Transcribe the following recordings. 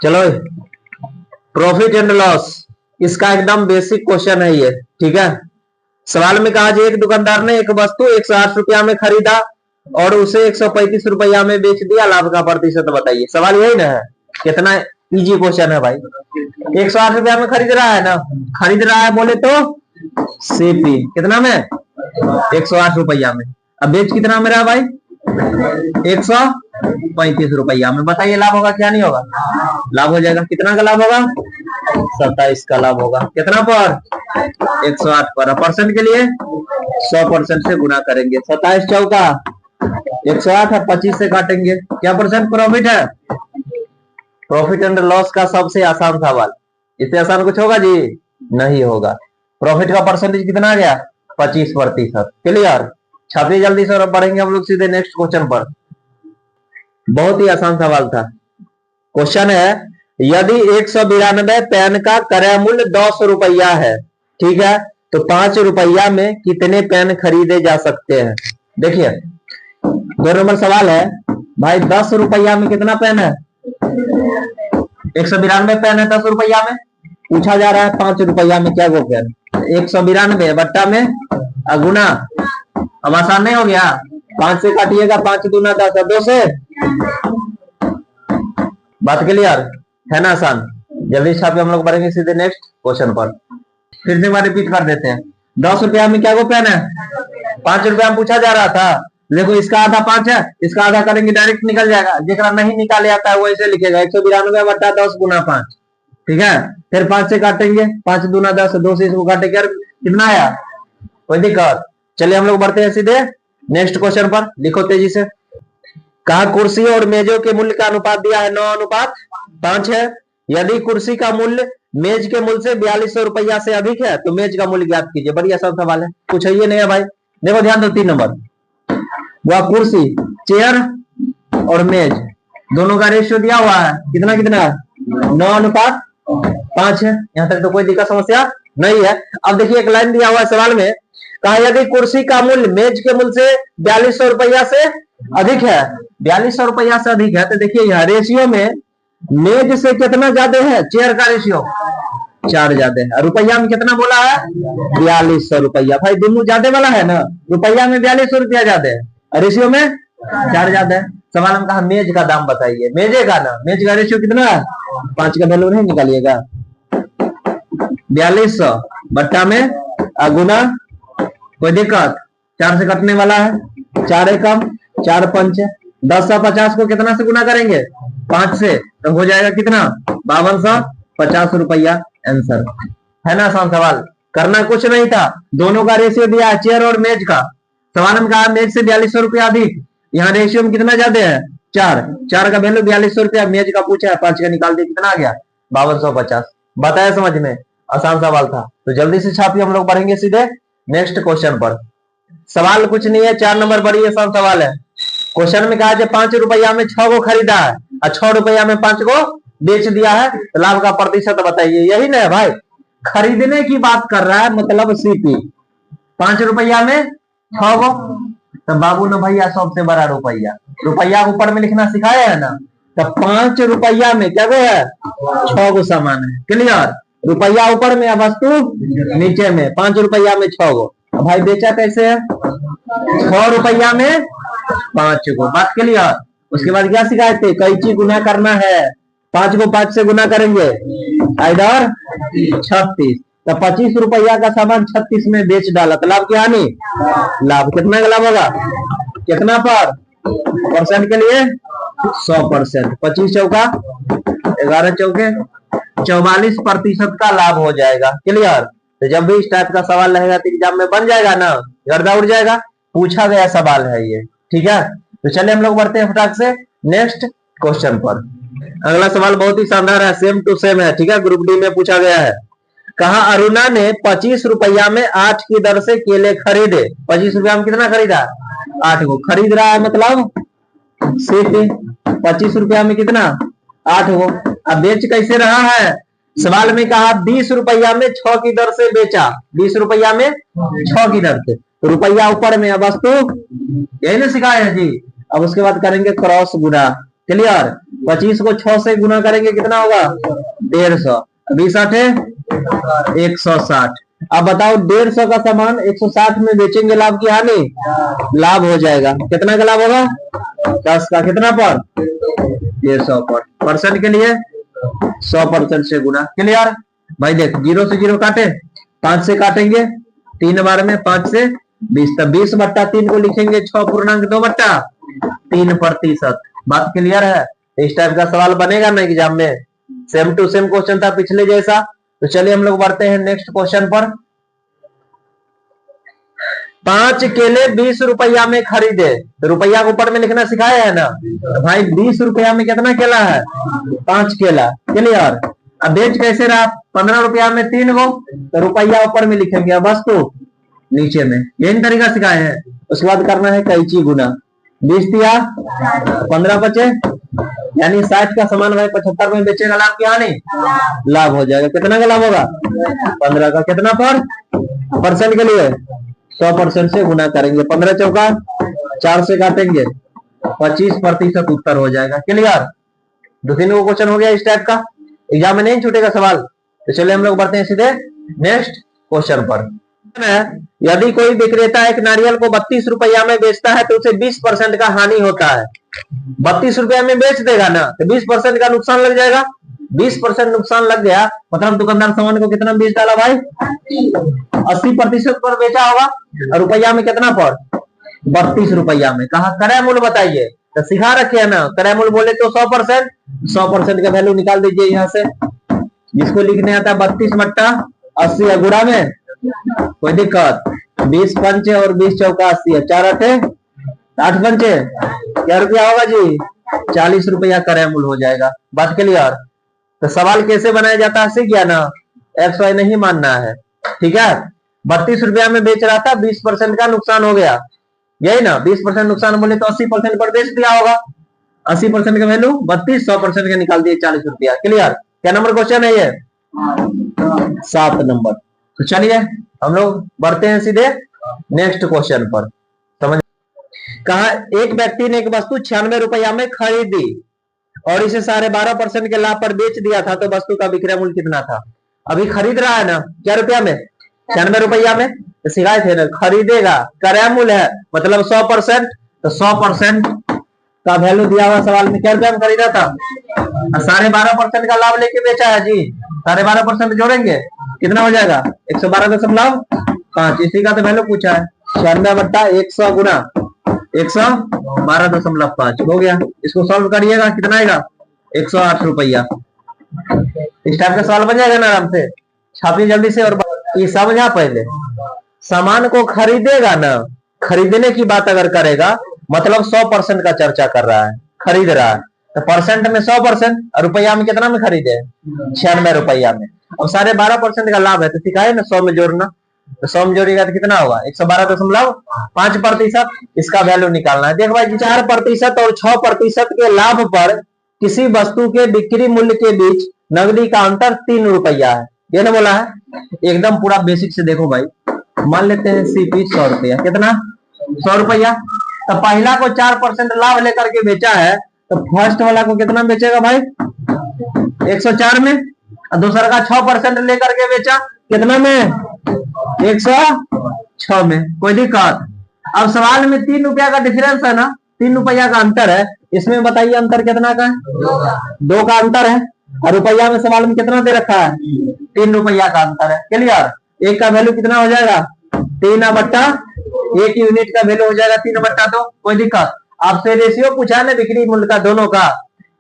चलो, profit and loss, इसका एकदम बेसिक क्वेश्चन है ये। ठीक है, सवाल में कहा एक दुकानदार ने एक वस्तु 108 रुपया में खरीदा और उसे 135 रुपया में बेच दिया, लाभ का प्रतिशत बताइए। सवाल यही ना है, कितना इजी क्वेश्चन है भाई। 108 रुपया में खरीद रहा है ना, खरीद रहा है बोले तो सीपी कितना में, 108 रुपया में। अब बेच कितना में रहा भाई, 135 रुपया में। बताइए लाभ होगा क्या नहीं होगा, लाभ हो जाएगा। कितना का लाभ होगा, 27 का लाभ होगा। कितना पर, 108 पर। परसेंट के लिए 100% से गुना करेंगे। 27 चौका 108 और 25 से काटेंगे, क्या परसेंट प्रॉफिट है। प्रॉफिट एंड लॉस का सबसे आसान सवाल, इससे आसान कुछ होगा जी, नहीं होगा। प्रॉफिट का परसेंटेज कितना आ गया, 25%। क्लियर, छापिए जल्दी से और बढ़ेंगे हम लोग सीधे नेक्स्ट क्वेश्चन पर। बहुत ही आसान सवाल था। क्वेश्चन है, यदि 192 पेन का क्रय मूल्य 10 रुपया है, ठीक है, तो 5 रुपया में कितने पेन खरीदे जा सकते हैं। देखिए 2 नंबर सवाल है भाई, 10 रुपया में कितना पेन है, 192 पेन है 10 रुपया में। पूछा जा रहा है 5 रुपया में क्या गो पेन, 192 बट्टा में अगुना। अब आसान नहीं हो गया, 5 से काटिएगा, 5 दूना 10, 2 से। बात क्लियर है ना, आसान। जल्दी छापे, हम लोग बढ़ेंगे सीधे नेक्स्ट क्वेश्चन पर। फिर से बार रिपीट कर देते हैं। 10 रुपया में क्या गो पेन है, 5 रुपया में पूछा जा रहा था। देखो इसका आधा 5 है, इसका आधा करेंगे डायरेक्ट निकल जाएगा। जेकरा नहीं निकाले आता है वो ऐसे लिखेगा 192 बट्टा 10 गुना 5। ठीक है, फिर 5 से काटेंगे, 5 दूना 10, 2 से इसको काटेंगे, कितना आया, कोई दिक्कत। चलिए हम लोग बढ़ते हैं सीधे नेक्स्ट क्वेश्चन पर। लिखो तेजी से। कहा कुर्सी और मेजों के मूल्य का अनुपात दिया है 9:5 है। यदि कुर्सी का मूल्य मेज के मूल्य से 4200 रुपया से अधिक है तो मेज का मूल्य ज्ञात कीजिए। बढ़िया सब सवाल है, कुछ है ये नहीं है भाई। देखो ध्यान दो, 3 नंबर, वह कुर्सी, चेयर और मेज दोनों का रेशियो दिया हुआ है, कितना कितना, 9:5 है। यहां तक तो कोई दिक्कत समस्या नहीं है। अब देखिए एक लाइन दिया हुआ है सवाल में, कहा यदि कुर्सी का मूल्य मेज के मूल्य से 4200 रुपया से अधिक है, 4200 रुपया से अधिक है, तो देखिए यहाँ रेशियो में मेज से कितना ज्यादा है, चेयर का रेशियो 4 ज्यादा है। रुपया में कितना बोला है, 4200 रुपया। भाई दोनों ज्यादा वाला है ना, रुपया में 4200 रुपया ज्यादा है, रेशियो में 4 ज्यादा है। सवाल में कहा मेज का दाम बताइए, मेजे का ना, मेज का रेशियो कितना है, 5 का वैल्यू नहीं निकालिएगा, 4200 बट्टा में गुना, कोई दिक्कत, 4 से कटने वाला है, 4 एकम 4 पंच, 10 से 50 को कितना से गुना करेंगे, 5 से, तो हो जाएगा कितना, 5250 रुपया। आंसर है ना, आसान सवाल, करना कुछ नहीं था। दोनों का रेशियो दिया है, चेयर और मेज का। सवाल में कहा मेज से 4200 रुपया अधिक, यहाँ रेशियो में कितना ज्यादा है, 4 का वैल्यू 4200 रुपया, मेज का पूछा है 5 का निकाल दिया, कितना आ गया, 5250। बताया समझ में, आसान सवाल था। तो जल्दी से छापिए, हम लोग बढ़ेंगे सीधे नेक्स्ट क्वेश्चन पर। सवाल कुछ नहीं है, 4 नंबर बड़ी आसान सवाल है। क्वेश्चन में कहा 5 रुपया में 6 को खरीदा है और 6 रुपया में 5 को बेच दिया है, तो लाभ का प्रतिशत बताइए। यही ना है भाई, खरीदने की बात कर रहा है, मतलब सीपी। 5 रुपया में 6 को, तो बाबू ने भैया सबसे बड़ा रुपया, रुपया ऊपर में लिखना सिखाया है ना, तो 5 रुपया में क्या है, 6 को सामान है। क्लियर, रुपया ऊपर में, वस्तु नीचे में, 5 रुपया में 6 को। भाई बेचा कैसे है, 6 रुपया में 5 को। बात क्लियर। उसके बाद क्या सिखाए थे, कैची गुना करना है, 5 को 5 से गुना करेंगे, इधर 36, तो 25 रुपया का सामान 36 में बेच डाला, तो लाभ क्या नहीं, लाभ कितना का लाभ होगा, कितना पर, परसेंट के लिए 100%। 25 चौका 11 चौके 44% का लाभ हो जाएगा। क्लियर। तो जब भी इस टाइप का सवाल रहेगा तो एग्जाम में बन जाएगा ना, गर्दा उड़ जाएगा, पूछा गया सवाल है ये। ठीक है, तो चलिए हम लोग बढ़ते हैं फटाक से नेक्स्ट क्वेश्चन पर। अगला सवाल बहुत ही शानदार है, सेम टू सेम है। ठीक है, ग्रुप डी में पूछा गया है। कहा अरुणा ने 25 रुपया में 8 की दर से केले खरीदे। 25 रुपया में कितना खरीदा, 8 को खरीद रहा है, मतलब सीपी। 25 रुपया में कितना, 8 को। अब बेच कैसे रहा है, सवाल में कहा 20 रुपया में 6 की दर से बेचा, 20 रुपया में 6 की दर से, रुपया ऊपर में, वस्तु यही ना सिखाया है जी। अब उसके बाद करेंगे क्रॉस गुना, क्लियर। 25 को 6 से गुना करेंगे कितना होगा 150, 20 आठे 160। अब बताओ 150 का सामान 160 में बेचेंगे, लाभ की हानि? लाभ हो जाएगा। कितना का लाभ होगा 10 का, कितना पर 150 पर। परसेंट के लिए 100% से गुना। क्लियर भाई। देख 0 से 0 काटे, 5 से काटेंगे 3 बार में, 5 से 20, तब 20/3 को लिखेंगे 6.2/3%। बात क्लियर है। इस टाइप का सवाल बनेगा ना एग्जाम में, सेम टू सेम क्वेश्चन था पिछले जैसा। तो चलिए हम लोग बढ़ते हैं नेक्स्ट क्वेश्चन पर। 5 केले 20 रुपया में खरीदे, तो रुपया को ऊपर में लिखना सिखाया है ना, तो भाई 20 रुपया में कितना केला है 5 केला। क्लियर। अब बेच कैसे रहा 15 रुपया में 3 गो, तो रुपया ऊपर में लिखेंगे, वस्तु नीचे में। यही तरीका सिखाए हैं। उसके बाद करना है कैंची गुना। 20 दिया 15 बचे, यानी 60 का सामान भाई 75 में बेचेगा, लाभ की हानि? लाभ हो जाएगा। कितना का लाभ होगा 15 का। कितना पर परसेंट के लिए 100% से गुना करेंगे। 15 चौका 4 से काटेंगे 25% उत्तर हो जाएगा। क्लियर। 2-3 को क्वेश्चन हो गया इस टाइप का, एग्जाम में नहीं छूटेगा सवाल। तो चलिए हम लोग बढ़ते हैं सीधे नेक्स्ट क्वेश्चन पर। यदि कोई विक्रेता एक नारियल को 32 रुपया में बेचता है तो उसे 20% का हानि होता है। 32 रुपया में बेच देगा ना, तो 20% का नुकसान लग जाएगा। 20% नुकसान लग गया, मतलब दुकानदार सामान को कितना बेच डाला भाई 80% पर बेचा होगा, और रुपया में कितना पर 32 रुपया में। कहा क्रय मूल्य बताइए, तो सिखा रखे है ना, क्रय मूल्य बोले तो 100% का वैल्यू निकाल दीजिए यहाँ से। जिसको लिखने आता है 32/80 है, गुणा में कोई दिक्कत। 20 पंचे और 20 चौका 80 है, 4 8 8 पंचे क्या रुपया होगा जी 40 रुपया क्रय मूल्य हो जाएगा। बात क्लियर। तो सवाल कैसे बनाया जाता है सीख गया ना, एक्स वाई नहीं मानना है, ठीक है। 32 रुपया में बेच रहा था, 20% का नुकसान हो गया, यही ना। 20% नुकसान बोले तो 80% पर बेच दिया होगा। 80% का वैल्यू 32, 100% का निकाल दिए 40 रुपया। क्लियर। क्या नंबर क्वेश्चन है ये 7 नंबर। तो चलिए हम लोग बढ़ते हैं सीधे नेक्स्ट क्वेश्चन पर। समझ। कहा एक व्यक्ति ने एक वस्तु 96 रुपया में खरीदी और इसे 12.5% के लाभ पर बेच दिया था, तो वस्तु का विक्रय मूल्य कितना था? अभी खरीद रहा है ना, क्या रुपया में 96 रुपया में, तो सिखाए थे ना, खरीदेगा क्रय मूल्य है मतलब 100%, तो 100% का वैल्यू दिया हुआ सवाल में। क्या रुपया में खरीदा था 12.5% का लाभ लेके बेचा है जी। 12.5% जोड़ेंगे कितना हो जाएगा 112.5। इसी का तो वैल्यू पूछा है। 96/100 गुना 112.5 हो गया। इसको सॉल्व करिएगा, कितना आएगा 108 रुपया। इस टाइप का सवाल बन जाएगा ना आराम से। छापिए जल्दी से। और ये समझा पहले, सामान को खरीदेगा ना, खरीदने की बात अगर करेगा मतलब 100% का चर्चा कर रहा है, खरीद रहा है, तो परसेंट में 100% और रुपया में कितना में खरीदे 96 रुपया में। अब 12.5% का लाभ है, तो सिखाए ना 100 में जोड़ना, तो 100 में जोड़ेगा तो कितना होगा 112.5%। इसका वैल्यू निकालना है। देख भाई 4% और 6% के लाभ पर किसी वस्तु के बिक्री मूल्य के बीच नकदी का अंतर 3 रुपया है, ये ना बोला है। एकदम पूरा बेसिक से देखो भाई, मान लेते हैं सीपी 100 रुपया, कितना 100 रुपया। तो पहला को 4% लाभ लेकर के बेचा है, तो फर्स्ट वाला को कितना बेचेगा भाई 104 में, और दूसरा का 6% लेकर के बेचा कितना में 106 में। कोई दिक्कत। अब सवाल में 3 रुपया का डिफरेंस है ना, 3 रुपया का अंतर है। इसमें बताइए अंतर कितना का है 2 का अंतर है, और रुपया में सवाल में कितना दे रखा है 3 रुपया का अंतर है। क्लियर। एक का वैल्यू कितना हो जाएगा 3/1 यूनिट का वैल्यू हो जाएगा 3/2। कोई दिक्कत। आपसे रेशियो पूछा है ना बिक्री मूल्य का दोनों का,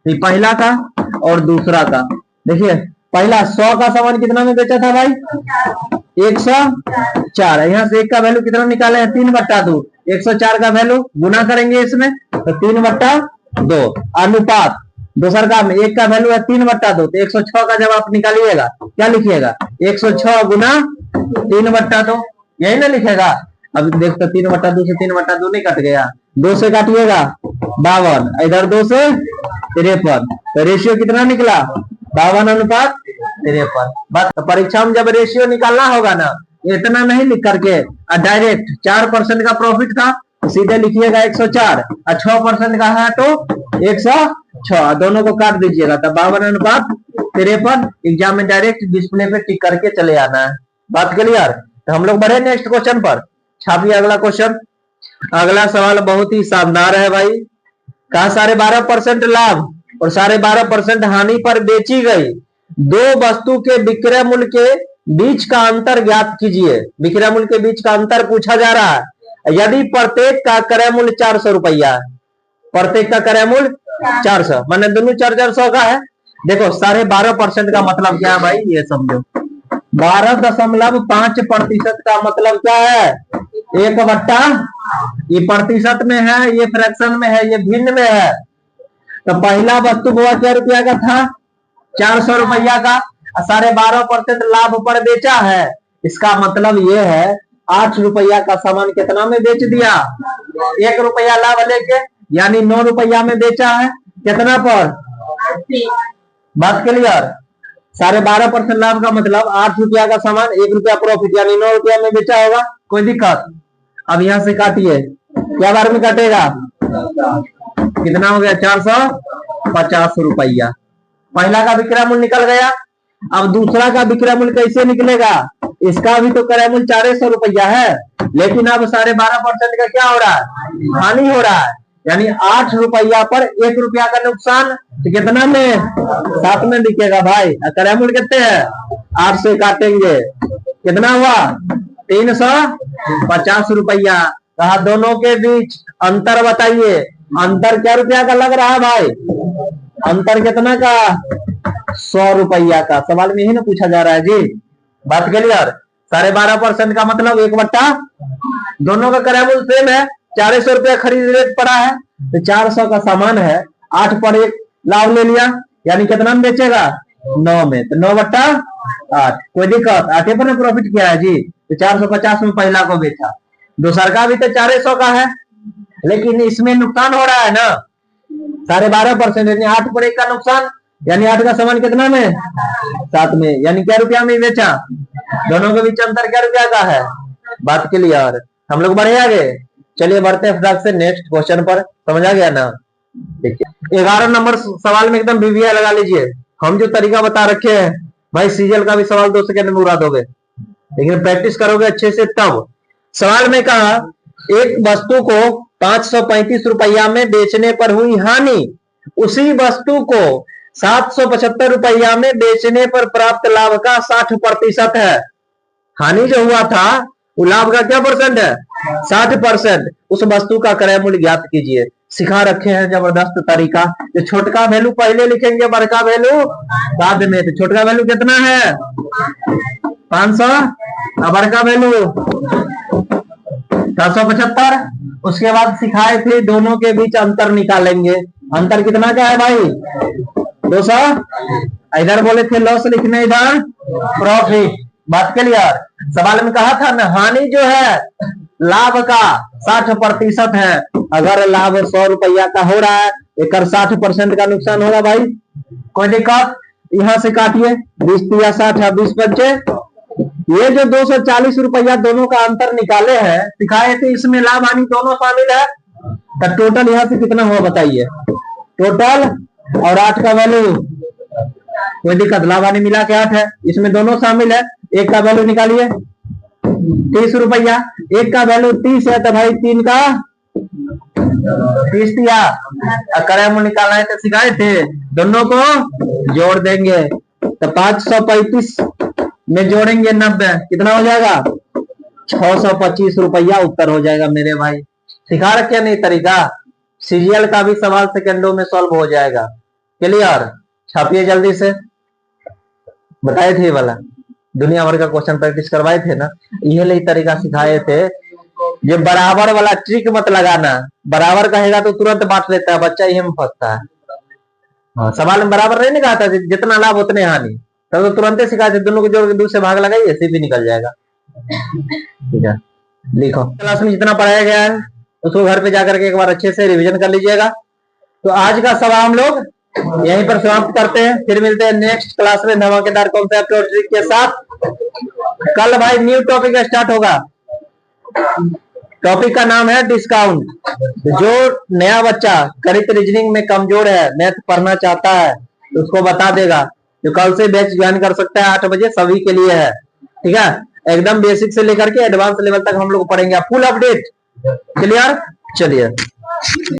पहला का और दूसरा का। देखिए पहला 100 का सामान कितना में बेचा था भाई 104, यहाँ से एक का वैल्यू कितना निकाले हैं 3/2। 104 का वैल्यू गुना करेंगे इसमें, तो 3/2 अनुपात दूसरा का में एक का वैल्यू है 3/2, तो 106 का जब आप निकालिएगा क्या लिखिएगा 106 गुना 3/2, यही ना लिखेगा। अब देखते 3/2 से 3/2 नहीं कट गया, 2 से काटिएगा 52, इधर 2 से 53, तो रेशियो कितना निकला 52:53। बस परीक्षा में जब रेशियो निकालना होगा ना, इतना नहीं लिख करके डायरेक्ट 4% का प्रॉफिट था, सीधे लिखिएगा 104, और 6% का है तो 6, दोनों को काट दीजिएगा तब 52:53। एग्जाम में डायरेक्ट डिस्प्ले पे टिक करके चले आना है। बात क्लियर? तो हम लोग बढ़े नेक्स्ट क्वेश्चन पर। छापिए अगला क्वेश्चन। अगला सवाल बहुत ही शानदार है भाई। कहा 12.5% लाभ और 12.5% हानि पर बेची गई दो वस्तु के विक्रय मूल्य के बीच का अंतर ज्ञात कीजिए। विक्रय मूल्य के बीच का अंतर पूछा जा रहा है। यदि प्रत्येक का क्रय मूल्य 400 रुपया, प्रत्येक का क्रय मूल्य 400, माने दोनों 400 का है। देखो 12.5% का मतलब क्या है भाई, ये समझो। 12.5% का मतलब क्या है? 1/, ये प्रतिशत में है, ये फ्रैक्शन में है, ये भिन्न में है। तो पहला वस्तु हुआ क्या रुपया का था? 400 रुपया का। 12.5% लाभ पर बेचा है। इसका मतलब ये है 8 रुपया का सामान कितना में बेच दिया? 1 रुपया लाभ लेके, यानी 9 रुपया में बेचा है। कितना पर? बात क्लियर? 12.5% लाभ का मतलब 8 रुपया का सामान 1 रुपया प्रॉफिट, यानी 9 रुपया में बेचा होगा। कोई दिक्कत? अब यहां से काटिए, क्या बार में काटेगा? कितना हो गया? 450 रुपया। पहला का विक्रय मूल्य निकल गया। अब दूसरा का विक्रय मूल्य कैसे निकलेगा? इसका भी तो क्रय मूल्य 400 रुपया है, लेकिन अब 12.5% का क्या हो रहा है? हानि हो रहा है, यानी 8 रुपया पर 1 रुपया का नुकसान। तो कितना में? 7 में दिखेगा भाई। क्रय मूल्य कितने है? 8 से काटेंगे, कितना हुआ? 350 रुपया। कहा दोनों के बीच अंतर बताइए। अंतर क्या रुपया का लग रहा है भाई? अंतर कितना का? 100 रुपया का। सवाल में ही ना पूछा जा रहा है जी। बात क्लियर? 12.5% का मतलब 1/, दोनों का क्रय मूल्य सेम है, 400 रुपया खरीद रेट पड़ा है, तो 400 का सामान है, 8 पर 1 लाभ ले लिया, यानी कितना में बेचेगा? 9 में। तो 9/8। कोई दिक्कत? 8 पर प्रॉफिट किया है जी। तो 450 में पहला को बेचा। दूसरा का भी तो 400 का है, लेकिन इसमें नुकसान हो रहा है ना 12.5%, यानी 8 पर 1 का नुकसान, यानी 8 का सामान कितना में? 7 में, यानी क्या रुपया में बेचा? दोनों के बीच अंतर क्या रुपया का है? बात क्लियर? हम लोग बढ़े आगे। चलिए बढ़ते हैं फटाक से नेक्स्ट क्वेश्चन पर। समझ आ गया ना? देखिए 11 नंबर सवाल में एकदम वीवीआई लगा लीजिए। हम जो तरीका बता रखे हैं भाई, सीजीएल का भी सवाल 2 सेकंड में उड़ा दोगे, लेकिन प्रैक्टिस करोगे अच्छे से तब। सवाल में कहा एक वस्तु को 535 रुपया में बेचने पर हुई हानि, उसी वस्तु को 775 रुपया में बेचने पर प्राप्त लाभ का 60% है। हानि जो हुआ था वो लाभ का क्या परसेंट है? 60%। उस वस्तु का क्रय मूल्य ज्ञात कीजिए। सिखा रखे हैं जबरदस्त तरीका। जो छोटका वैल्यू पहले लिखेंगे, बड़का वैल्यू बाद में। तो छोटका वैल्यू कितना है? 500, बड़का वैल्यू 775। उसके बाद सिखाए थे दोनों के बीच अंतर निकालेंगे। अंतर कितना का है भाई? 200। इधर बोले थे लॉस लिखने, इधर प्रॉफिट। बात क्लियर? सवाल में कहा था ना हानि जो है लाभ का 60% है। अगर लाभ 100 रुपया का हो रहा है, एक 60% का नुकसान होगा भाई। कोई दिक्कत? यहां से काटिए, 20 या 60, 20 बच्चे। ये जो 240 रुपया दोनों का अंतर निकाले हैं, सिखाए थे, इसमें लाभ हानि दोनों शामिल है। तो टोटल यहां से कितना हुआ बताइए? टोटल और 8 का वैल्यू, कोई दिक्कत? लाभ हानि मिला के 8 है, इसमें दोनों शामिल है। एक का वैल्यू निकालिए 30 रुपया, एक का वैल्यू 30 है, तो भाई 3 का 30 दिया। क्रय मूल्य निकालना है तो सिखाए थे, दोनों को जोड़ देंगे। तो 535 में जोड़ेंगे 90, कितना हो जाएगा? 625 रुपया उत्तर हो जाएगा मेरे भाई। सिखा रखे नहीं तरीका? सीजीएल का भी सवाल सेकंडों में सॉल्व हो जाएगा। क्लियर? छापिए जल्दी से। बताए थे वाला, दुनिया भर का क्वेश्चन प्रैक्टिस करवाए थे ना, ये तरीका सिखाए थे। ये बराबर वाला ट्रिक मत लगाना। बराबर कहेगा तो तुरंत बांट लेता है बच्चा, यही में फंसता है। हाँ, सवाल में बराबर नहीं कहा था जितना लाभ उतने हानि, तब तो तुरंत सिखाए थे। दोनों को जोड़ के 2 से भाग लगाइए, भी निकल जाएगा। ठीक है, लिखो। क्लास में जितना पढ़ाया गया है उसको घर पे जाकर के एक बार अच्छे से रिवीजन कर लीजिएगा। तो आज का सवाल हम लोग यहीं पर समाप्त करते हैं। फिर मिलते हैं नेक्स्ट क्लास में धमाकेदार कॉन्सेप्ट और ट्रिक के साथ। कल भाई न्यू टॉपिक स्टार्ट होगा। टॉपिक का नाम है डिस्काउंट। जो नया बच्चा गणित रीजनिंग में कमजोर है, मैथ पढ़ना चाहता है, तो उसको बता देगा। जो कल से बैच ज्वाइन कर सकता है 8 बजे, सभी के लिए है। ठीक है, एकदम बेसिक से लेकर के एडवांस लेवल तक हम लोग पढ़ेंगे, फुल अपडेट। क्लियर? चलिए।